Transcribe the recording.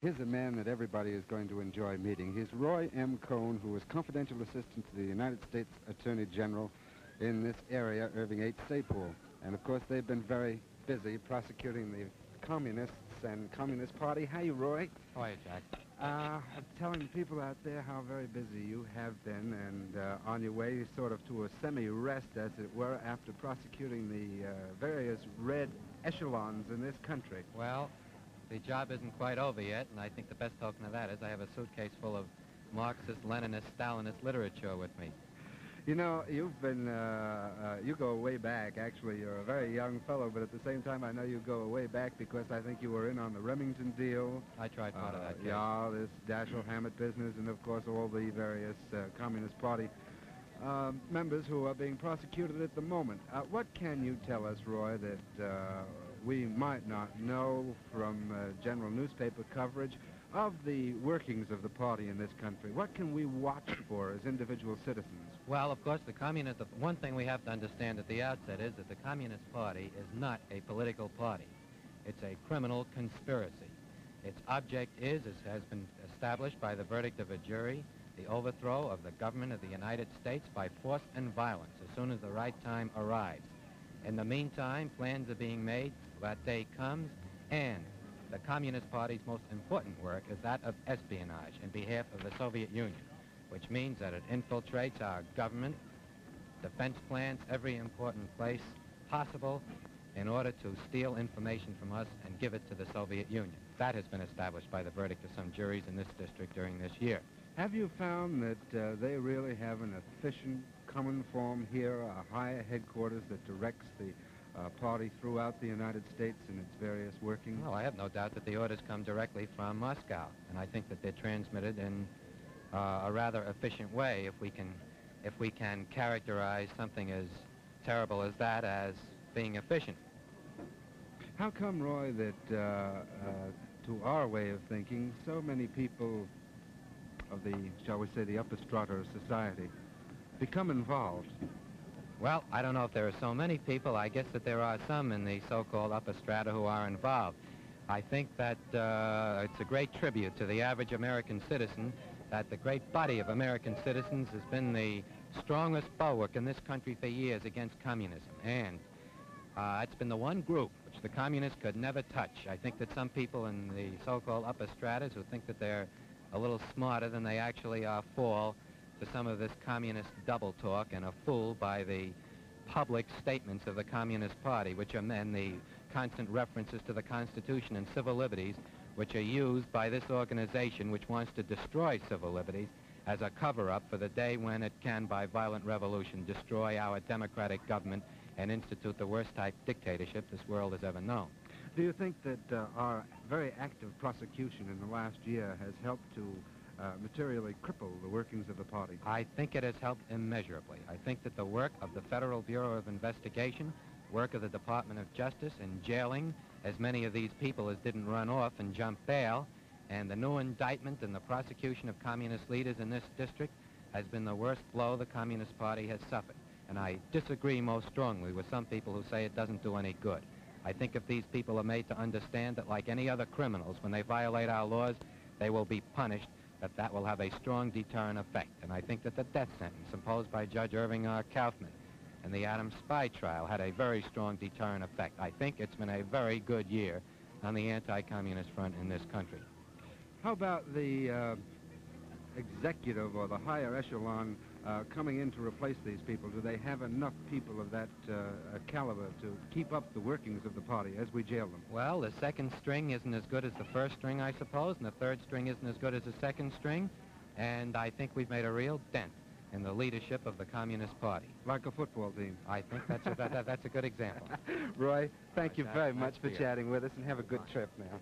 Here's a man that everybody is going to enjoy meeting. He's Roy M. Cohn, who was confidential assistant to the United States Attorney General in this area, Irving H. Sapool. And, of course, they've been very busy prosecuting the communists and Communist Party. How you, Roy? How are you, Jack? I'm telling people out there how very busy you have been and on your way sort of to a semi-rest, as it were, after prosecuting the various red echelons in this country. Well, the job isn't quite over yet, and I think the best token of that is I have a suitcase full of Marxist, Leninist, Stalinist literature with me. You know, you've been, you go way back, actually. You're a very young fellow, but at the same time, I know you go way back because I think you were in on the Remington deal. I tried part of that case. Yeah, this Dashiell Hammett business, and of course all the various Communist Party members who are being prosecuted at the moment. What can you tell us, Roy, that we might not know from general newspaper coverage of the workings of the party in this country? What can we watch for as individual citizens? Well, of course, the one thing we have to understand at the outset is that the Communist Party is not a political party. It's a criminal conspiracy. Its object is, as has been established by the verdict of a jury, the overthrow of the government of the United States by force and violence as soon as the right time arrives. In the meantime, plans are being made. That day comes, and the Communist Party's most important work is that of espionage in behalf of the Soviet Union, which means that it infiltrates our government, defense plans, every important place possible in order to steal information from us and give it to the Soviet Union. That has been established by the verdict of some juries in this district during this year. Have you found that they really have an efficient common form here, a higher headquarters that directs the party throughout the United States and its various workings? Well, I have no doubt that the orders come directly from Moscow, and I think that they're transmitted in a rather efficient way if we can characterize something as terrible as that as being efficient. How come, Roy, that to our way of thinking, so many people of the, shall we say, the upper strata of society become involved? Well, I don't know if there are so many people. I guess that there are some in the so-called upper strata who are involved. I think that it's a great tribute to the average American citizen that the great body of American citizens has been the strongest bulwark in this country for years against communism. And it's been the one group which the communists could never touch. I think that some people in the so-called upper stratas who think that they're a little smarter than they actually are fall to some of this communist double talk and are fooled by the public statements of the Communist Party, which are then the constant references to the Constitution and civil liberties, which are used by this organization which wants to destroy civil liberties as a cover-up for the day when it can, by violent revolution, destroy our democratic government and institute the worst type dictatorship this world has ever known. Do you think that our very active prosecution in the last year has helped to materially cripple the workings of the party? I think it has helped immeasurably. I think that the work of the Federal Bureau of Investigation, work of the Department of Justice in jailing as many of these people as didn't run off and jump bail, and the new indictment and the prosecution of communist leaders in this district has been the worst blow the Communist Party has suffered. And I disagree most strongly with some people who say it doesn't do any good. I think if these people are made to understand that, like any other criminals, when they violate our laws, they will be punished, that will have a strong deterrent effect. And I think that the death sentence imposed by Judge Irving R. Kaufman in the Adams spy trial had a very strong deterrent effect. I think it's been a very good year on the anti-communist front in this country. How about the executive or the higher echelon coming in to replace these people? Do they have enough people of that caliber to keep up the workings of the party as we jail them? Well, the second string isn't as good as the first string, I suppose, and the third string isn't as good as the second string, and I think we've made a real dent in the leadership of the Communist Party. Like a football team? I think that's a good example. Roy, thank you very much for Nice chatting with us, and have a good trip now.